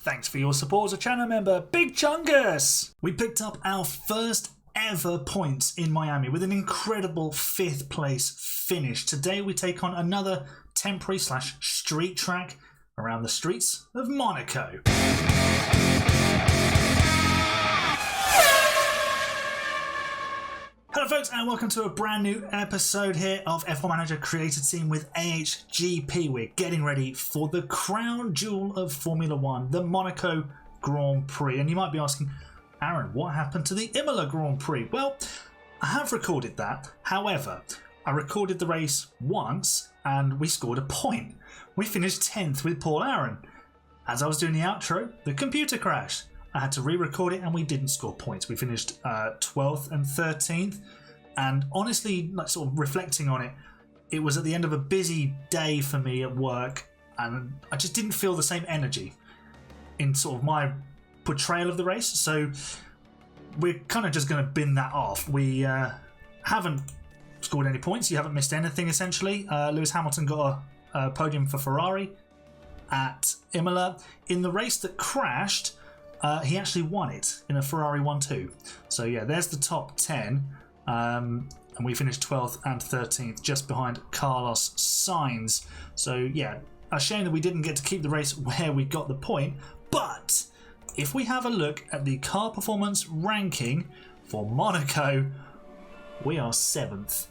Thanks for your support as a channel member, Big Chungus! We picked up our first ever points in Miami with an incredible 5th place finish. Today we take on another temporary / street track around the streets of Monaco. Hello folks and welcome to a brand new episode here of F1 Manager Creator Team with Ahgp. We're getting ready for the crown jewel of Formula One, the Monaco Grand Prix. And you might be asking, Aaron, what happened to the Imola Grand Prix? Well, I have recorded that. However, I recorded the race once and we scored a point. We finished 10th with Paul Aaron. As I was doing the outro, the computer crashed. I had to re-record it and we didn't score points. We finished 12th and 13th. And honestly, like sort of reflecting on it, it was at the end of a busy day for me at work and I just didn't feel the same energy in sort of my portrayal of the race. So we're kind of just going to bin that off. We haven't scored any points. You haven't missed anything essentially. Lewis Hamilton got a podium for Ferrari at Imola. In the race that crashed, he actually won it in a Ferrari 1-2. So yeah, there's the top 10. And we finished 12th and 13th, just behind Carlos Sainz. So yeah, a shame that we didn't get to keep the race where we got the point. But if we have a look at the car performance ranking for Monaco, we are 7th.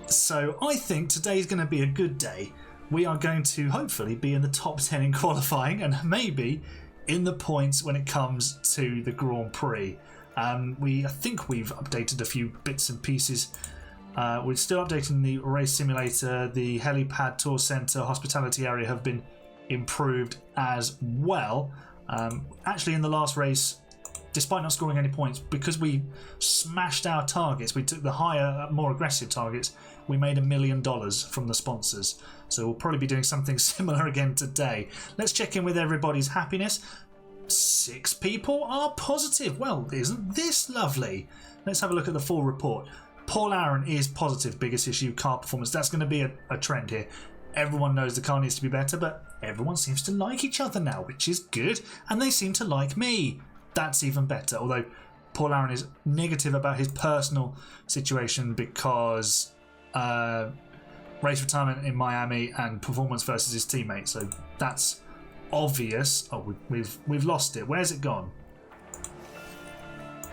So I think today's going to be a good day. We are going to hopefully be in the top 10 in qualifying and maybe in the points when it comes to the Grand Prix. I think we've updated a few bits and pieces. We're still updating the race simulator. The helipad, tour centre, hospitality area have been improved as well. Actually, in the last race, despite not scoring any points, because we smashed our targets, we took the higher, more aggressive targets, we made $1 million from the sponsors. So we'll probably be doing something similar again today. Let's check in with everybody's happiness. 6 people are positive. Well, isn't this lovely? Let's have a look at the full report. Paul Aaron is positive, biggest issue, car performance. That's going to be a trend here. Everyone knows the car needs to be better, but everyone seems to like each other now, which is good. And they seem to like me. That's even better. Although Paul Aaron is negative about his personal situation because race retirement in Miami and performance versus his teammate. So that's obvious. Oh, we've lost it. Where's it gone?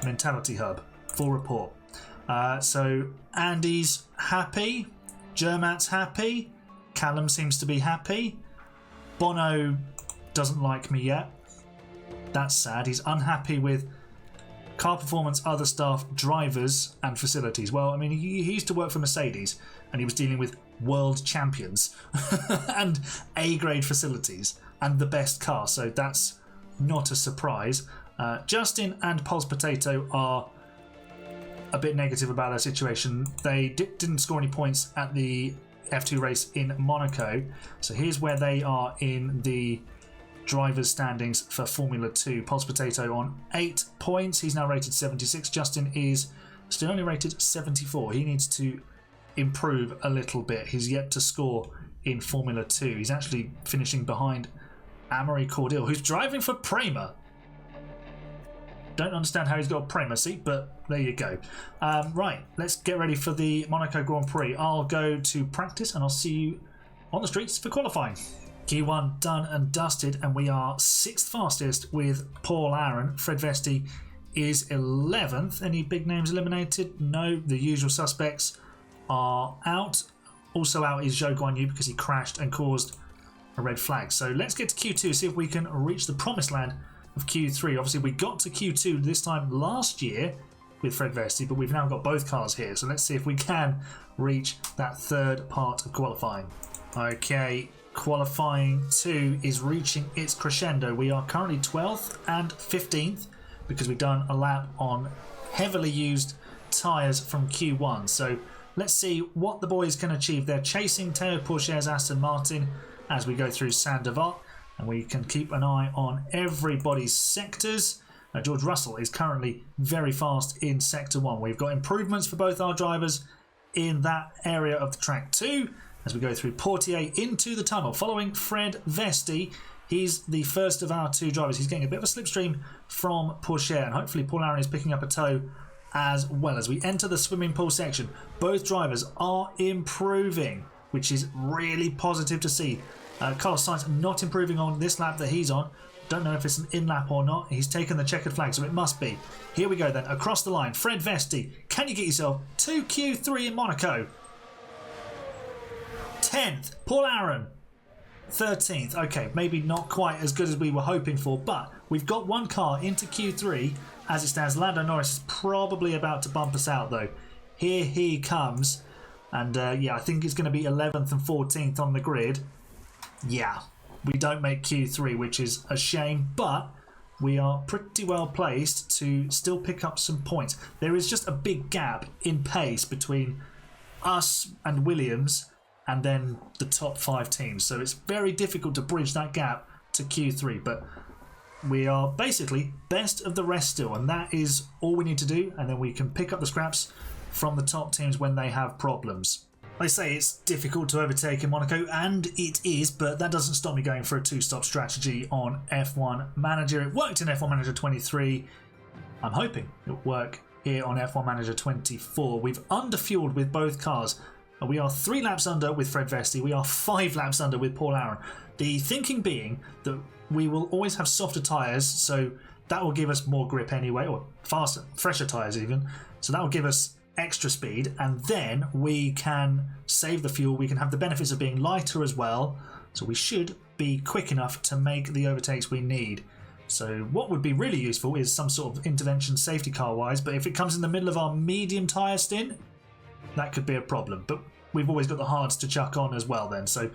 Mentality Hub. Full report. So Andy's happy. Germat's happy. Callum seems to be happy. Bono doesn't like me yet. That's sad. He's unhappy with car performance, other staff, drivers and facilities. Well, I mean, he used to work for Mercedes and he was dealing with world champions and A-grade facilities and the best car, so that's not a surprise. Justin and Pulse Potato are a bit negative about their situation. They didn't score any points at the F2 race in Monaco, so here's where they are in the drivers' standings for Formula 2. Pulse Potato on 8 points. He's now rated 76. Justin is still only rated 74. He needs to improve a little bit. He's yet to score in Formula 2. He's actually finishing behind Amaury Cordil, who's driving for Prema. Don't understand how he's got a Prema seat, but there you go. Right, let's get ready for the Monaco Grand Prix. I'll go to practice and I'll see you on the streets for qualifying. Q1 done and dusted, and we are 6th fastest with Paul Aaron. Fred Vesti is 11th. Any big names eliminated? No, the usual suspects are out. Also out is Zhou Guanyu because he crashed and caused a red flag. So let's get to Q2, see if we can reach the promised land of Q3. Obviously, we got to Q2 this time last year with Fred Vesti, but we've now got both cars here. So let's see if we can reach that 3rd part of qualifying. Okay. Qualifying 2 is reaching its crescendo. We are currently 12th and 15th because we've done a lap on heavily used tyres from Q1. So let's see what the boys can achieve. They're chasing Théo Pourchaire's Aston Martin as we go through Saint-Devote, and we can keep an eye on everybody's sectors. George Russell is currently very fast in Sector 1. We've got improvements for both our drivers in that area of the track too, as we go through Portier into the tunnel. Following Fred Vesti, He's the first of our two drivers. He's getting a bit of a slipstream from Porsche, and hopefully Paul Aaron is picking up a tow as well. As we enter the swimming pool section, both drivers are improving, which is really positive to see. Carlos Sainz not improving on this lap that he's on. Don't know if it's an in-lap or not. He's taken the checkered flag, so it must be. Here we go then, across the line. Fred Vesti, can you get yourself to Q3 in Monaco? 10th, Paul Aaron. 13th, okay, maybe not quite as good as we were hoping for, but we've got one car into Q3 as it stands. Lando Norris is probably about to bump us out though. Here he comes, and yeah, I think it's going to be 11th and 14th on the grid. Yeah, we don't make Q3, which is a shame, but we are pretty well placed to still pick up some points. There is just a big gap in pace between us and Williams and then the top 5 teams. So it's very difficult to bridge that gap to Q3, but we are basically best of the rest still, and that is all we need to do, and then we can pick up the scraps from the top teams when they have problems. They say it's difficult to overtake in Monaco, and it is, but that doesn't stop me going for a 2-stop strategy on F1 Manager. It worked in F1 Manager 23. I'm hoping it'll work here on F1 Manager 24. We've underfueled with both cars. We are 3 laps under with Fred Vesti. We are 5 laps under with Paul Aaron. The thinking being that we will always have softer tyres, so that will give us more grip anyway, or faster, fresher tyres even. So that will give us extra speed, and then we can save the fuel. We can have the benefits of being lighter as well, so we should be quick enough to make the overtakes we need. So what would be really useful is some sort of intervention safety car wise, but if it comes in the middle of our medium tyre stint, that could be a problem. But we've always got the hards to chuck on as well then. So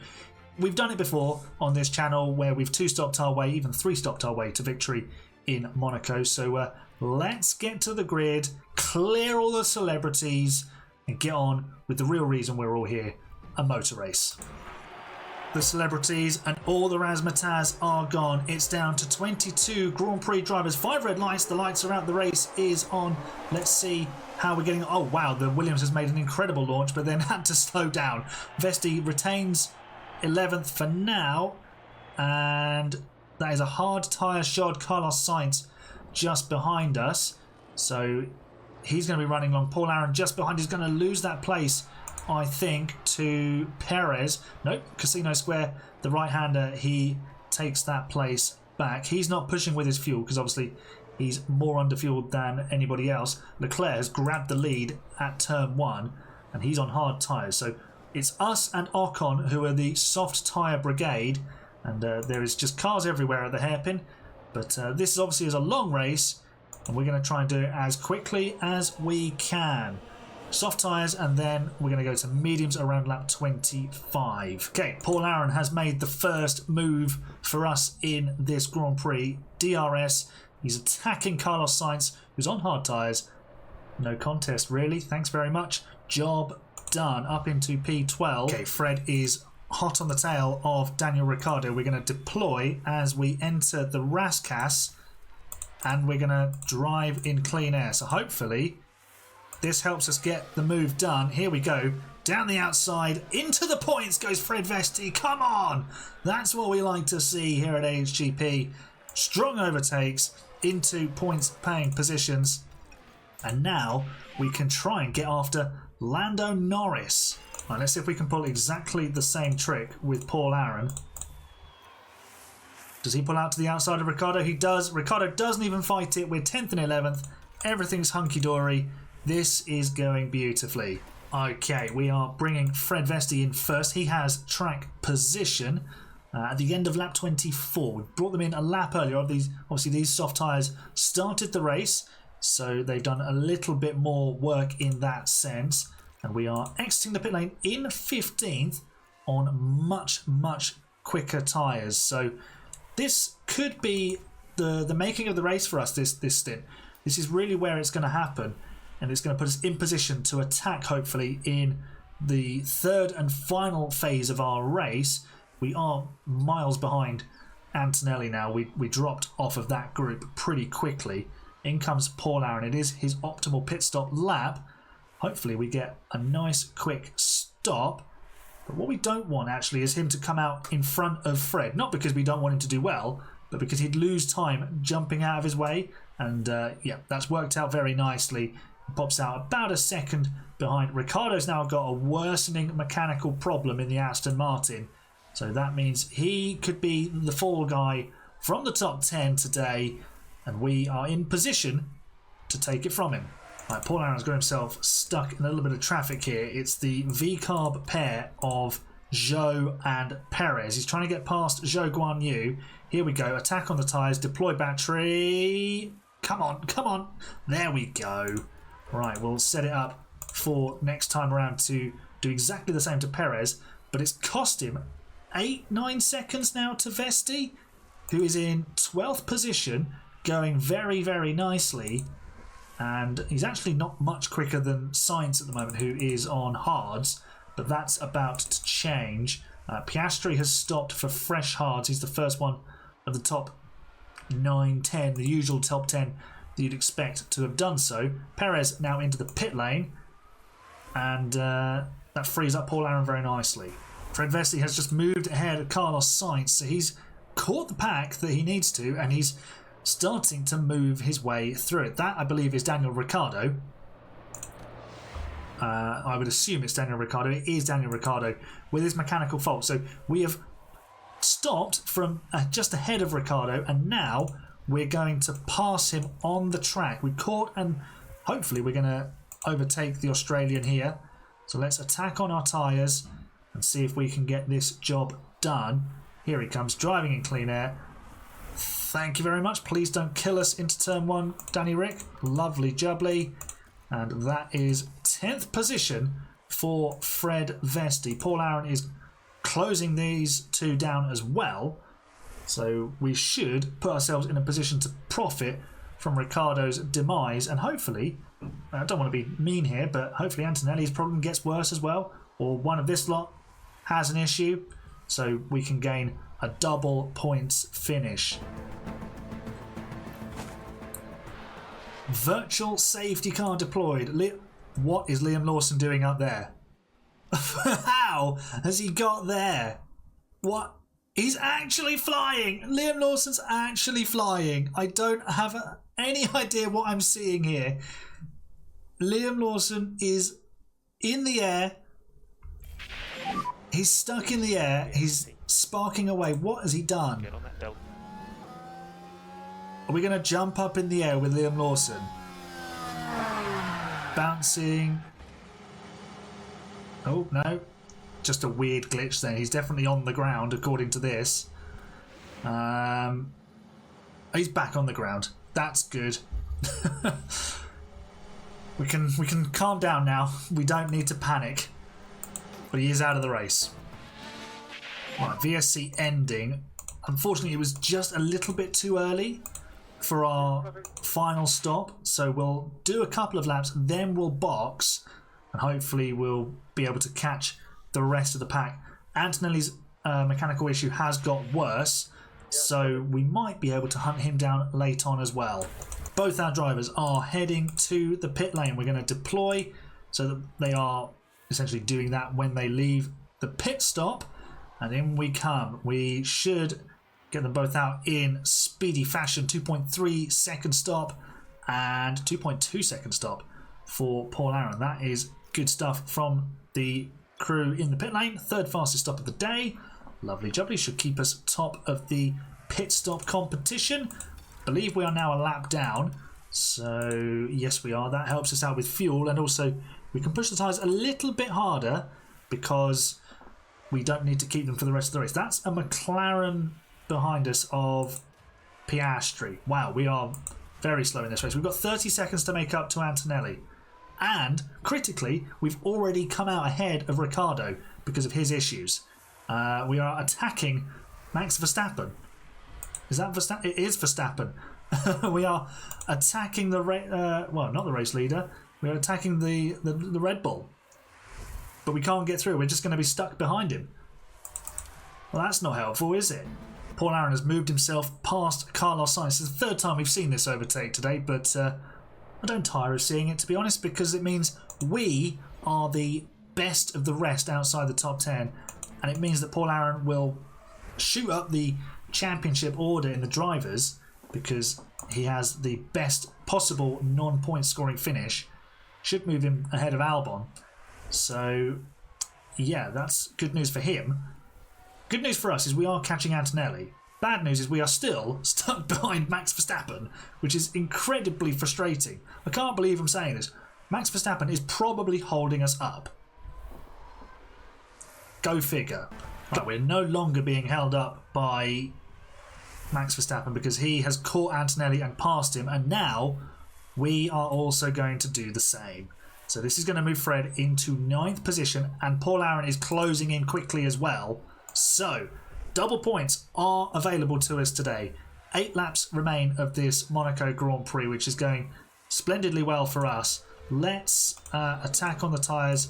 we've done it before on this channel where we've 2-stopped our way, even 3-stopped our way to victory in Monaco. So let's get to the grid, clear all the celebrities, and get on with the real reason we're all here, a motor race. The celebrities and all the razzmatazz are gone. It's down to 22 Grand Prix drivers, 5 red lights. The lights are out, the race is on. Let's see how we're getting. Oh wow, the Williams has made an incredible launch, but then had to slow down. Vesti retains 11th for now, and that is a hard tyre shod Carlos Sainz just behind us. So he's going to be running along. Paul Aaron just behind. He's going to lose that place, I think, to Perez. Nope, Casino Square, the right-hander, he takes that place back. He's not pushing with his fuel because obviously he's more underfueled than anybody else. Leclerc has grabbed the lead at turn 1 and he's on hard tyres. So it's us and Ocon who are the soft tyre brigade, and there is just cars everywhere at the hairpin. But this is obviously a long race, and we're going to try and do it as quickly as we can. Soft tyres, and then we're going to go to mediums around lap 25. Okay, Paul Aaron has made the first move for us in this Grand Prix. DRS, he's attacking Carlos Sainz, who's on hard tyres. No contest, really. Thanks very much. Job done. Up into P12. Okay, Fred is hot on the tail of Daniel Ricciardo. We're going to deploy as we enter the Rascasse, and we're going to drive in clean air. So hopefully this helps us get the move done. Here we go. Down the outside, into the points goes Fred Vesti. Come on! That's what we like to see here at Ahgp. Strong overtakes into points-paying positions. And now we can try and get after Lando Norris. Right, let's see if we can pull exactly the same trick with Paul Aaron. Does he pull out to the outside of Ricciardo? He does. Ricciardo doesn't even fight it. We're 10th and 11th. Everything's hunky-dory. This is going beautifully. Okay, we are bringing Fred Vesti in first. He has track position at the end of lap 24. We brought them in a lap earlier. Obviously, these soft tyres started the race, so they've done a little bit more work in that sense. And we are exiting the pit lane in 15th on much, much quicker tyres. So this could be the making of the race for us, this stint. This is really where it's going to happen. And it's going to put us in position to attack, hopefully, in the third and final phase of our race. We are miles behind Antonelli now. We dropped off of that group pretty quickly. In comes Paul Aaron. It is his optimal pit stop lap. Hopefully we get a nice quick stop. But what we don't want actually is him to come out in front of Fred. Not because we don't want him to do well, but because he'd lose time jumping out of his way. And yeah, that's worked out very nicely. He pops out about a second behind. Ricciardo's now got a worsening mechanical problem in the Aston Martin. So that means he could be the fall guy from the top 10 today. And we are in position to take it from him. Right, Paul Aaron's got himself stuck in a little bit of traffic here. It's the V-carb pair of Zhou and Perez. He's trying to get past Zhou Guan Yu. Here we go. Attack on the tyres. Deploy battery. Come on, come on. There we go. Right, we'll set it up for next time around to do exactly the same to Perez. But it's cost him 8-9 seconds now to Vesti, who is in 12th position, going very, very nicely. And he's actually not much quicker than Sainz at the moment, who is on hards, but that's about to change. Piastri has stopped for fresh hards. He's the first one of the top 9-10, the usual top 10 that you'd expect to have done so. Perez now into the pit lane, and that frees up Paul Aaron very nicely. Fred Vesti has just moved ahead of Carlos Sainz, so he's caught the pack that he needs to, and he's starting to move his way through it. That, I believe, is Daniel Ricciardo. I would assume it's Daniel Ricciardo. It is Daniel Ricciardo with his mechanical fault. So we have stopped from just ahead of Ricciardo, and now we're going to pass him on the track. We caught, and hopefully we're going to overtake the Australian here. So let's attack on our tyres and see if we can get this job done. Here he comes, driving in clean air. Thank you very much. Please don't kill us into turn 1, Danny Rick. Lovely jubbly. And that is 10th position for Fred Vesti. Paul Aaron is closing these two down as well. So we should put ourselves in a position to profit from Ricciardo's demise. And hopefully, I don't want to be mean here, but hopefully Antonelli's problem gets worse as well. Or one of this lot has an issue. So we can gain a double points finish. Virtual safety car deployed. What is Liam Lawson doing up there? How has he got there? What? He's actually flying. Liam Lawson's actually flying. I don't have any idea what I'm seeing here. Liam Lawson is in the air. He's stuck in the air. He's sparking away. What has he done? Get on that belt. Are we going to jump up in the air with Liam Lawson? Bouncing. Oh, no. Just a weird glitch there. He's definitely on the ground, according to this. He's back on the ground. That's good. We can calm down now. We don't need to panic. But he is out of the race. Right, VSC ending. Unfortunately, it was just a little bit too early for our final stop. So we'll do a couple of laps, then we'll box, and hopefully we'll be able to catch the rest of the pack. Antonelli's mechanical issue has got worse, so we might be able to hunt him down late on as well. Both our drivers are heading to the pit lane. We're going to deploy so that they are essentially doing that when they leave the pit stop, and in we come. We should get them both out in speedy fashion. 2.3 second stop and 2.2 second stop for Paul Aaron. That is good stuff from the crew in the pit lane. Third fastest stop of the day. Lovely jubbly. Should keep us top of the pit stop competition. Believe we are now a lap down. So yes, we are. That helps us out with fuel, and also we can push the tyres a little bit harder because we don't need to keep them for the rest of the race. That's a McLaren behind us of Piastri. Wow, we are very slow in this race. We've got 30 seconds to make up to Antonelli. And, critically, we've already come out ahead of Ricciardo because of his issues. We are attacking Max Verstappen. Is that Verstappen? It is Verstappen. We are attacking the... well, not the race leader. We are attacking the Red Bull. But we can't get through. We're just going to be stuck behind him. Well, that's not helpful, is it? Paul Aaron has moved himself past Carlos Sainz. It's the third time we've seen this overtake today, but I don't tire of seeing it, to be honest, because it means we are the best of the rest outside the top 10, and it means that Paul Aaron will shoot up the championship order in the drivers because he has the best possible non-point scoring finish. Should move him ahead of Albon. So yeah, that's good news for him. Good news for us is we are catching Antonelli. Bad news is we are still stuck behind Max Verstappen, which is incredibly frustrating. I can't believe I'm saying this. Max Verstappen is probably holding us up. Go figure. Right, we're no longer being held up by Max Verstappen because he has caught Antonelli and passed him, and now we are also going to do the same. So this is going to move Fred into 9th position, and Paul Aaron is closing in quickly as well. So double points are available to us today. 8 laps remain of this Monaco Grand Prix, which is going splendidly well for us. Let's attack on the tyres,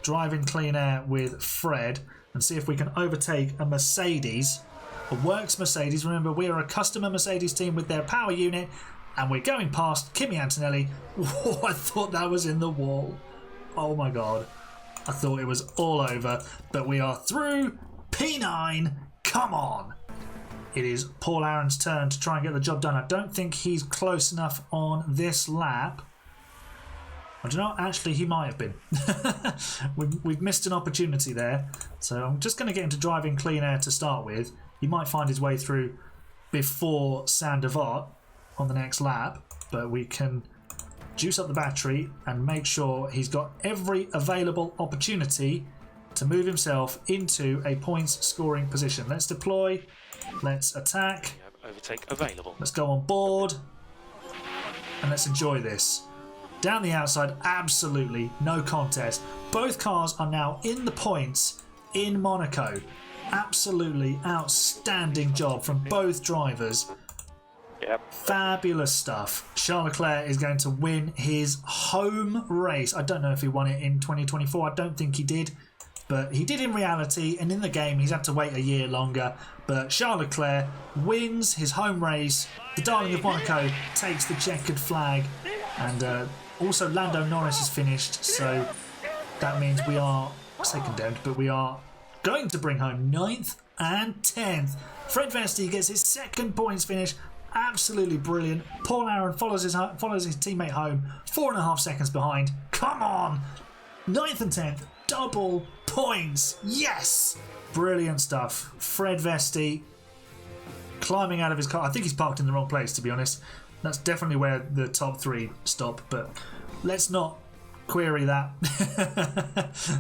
drive in clean air with Fred, and see if we can overtake a Mercedes, a works Mercedes. Remember, we are a customer Mercedes team with their power unit, and we're going past Kimi Antonelli. Whoa, I thought that was in the wall. Oh my god. I thought it was all over, but we are through P9. Come on. It is Paul Aaron's turn to try and get the job done. I don't think he's close enough on this lap. I don't know, actually he might have been. We've missed an opportunity there. So I'm just going to get into driving clean air to start with. He might find his way through before Saint Devot on the next lap, but we can juice up the battery and make sure he's got every available opportunity to move himself into a points scoring position. Let's deploy, let's attack, overtake available. Let's go on board, and let's enjoy this. Down the outside, absolutely no contest. Both cars are now in the points in Monaco. Absolutely outstanding job from both drivers. Yep. Fabulous stuff. Charles Leclerc is going to win his home race. I don't know if he won it in 2024. I don't think he did. But he did in reality, and in the game he's had to wait a year longer. But Charles Leclerc wins his home race. The darling of Monaco takes the checkered flag. And also Lando Norris is finished. So that means we are, I say condemned, but we are going to bring home 9th and 10th. Fred Vesti gets his 2nd points finish. Absolutely brilliant. Paul Aaron follows his teammate home, 4.5 seconds behind. Come on! 9th and 10th, double points. Yes! Brilliant stuff. Fred Vesti climbing out of his car. I think he's parked in the wrong place, to be honest. That's definitely where the top 3 stop, but let's not query that.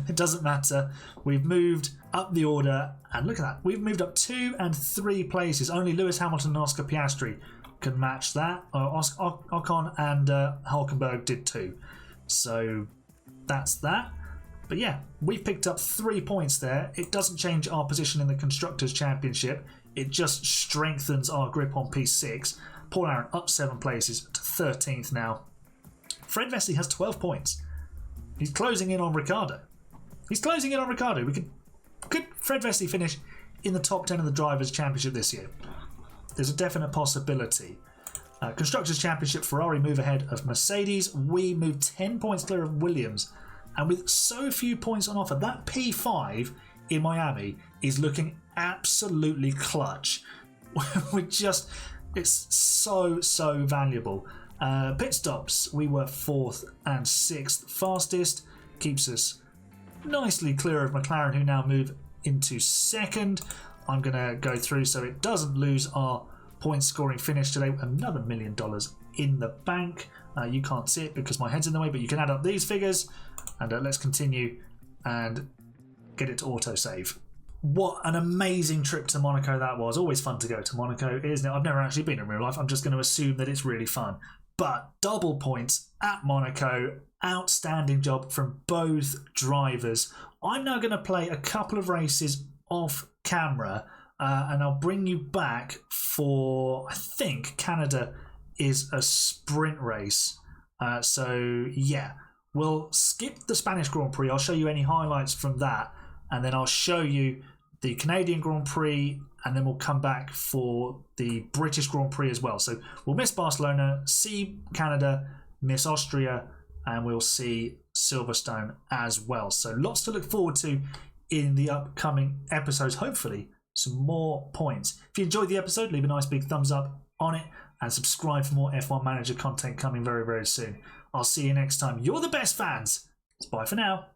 It doesn't matter. We've moved up the order, and look at that. We've moved up 2 and 3 places. Only Lewis Hamilton and Oscar Piastri can match that. Ocon and Hulkenberg did too. So that's that. But yeah, we've picked up 3 points there. It doesn't change our position in the Constructors' Championship. It just strengthens our grip on P6. Paul Aaron up 7 places to 13th now. Fred Vesti has 12 points. He's closing in on Ricciardo. Could Fred Vesti finish in the top 10 of the Drivers' Championship this year? There's a definite possibility. Constructors' Championship, Ferrari move ahead of Mercedes. We move 10 points clear of Williams. And with so few points on offer, that P5 in Miami is looking absolutely clutch. It's so valuable. Pit stops, we were 4th and 6th fastest. Keeps us nicely clear of McLaren, who now move into 2nd. I'm going to go through so it doesn't lose our point scoring finish today. Another $1 million in the bank. You can't see it because my head's in the way, but you can add up these figures. And let's continue and get it to autosave. What an amazing trip to Monaco that was. Always fun to go to Monaco, isn't it? I've never actually been in real life. I'm just going to assume that it's really fun. But double points at Monaco. Outstanding job from both drivers. I'm now going to play a couple of races off camera and I'll bring you back for, I think Canada is a sprint race. So yeah, we'll skip the Spanish Grand Prix. I'll show you any highlights from that, and then I'll show you the Canadian Grand Prix, and then we'll come back for the British Grand Prix as well. So we'll miss Barcelona, see Canada, miss Austria, and we'll see Silverstone as well. So lots to look forward to in the upcoming episodes. Hopefully some more points. If you enjoyed the episode, leave a nice big thumbs up on it and subscribe for more F1 Manager content coming very, very soon. I'll see you next time. You're the best fans. Bye for now.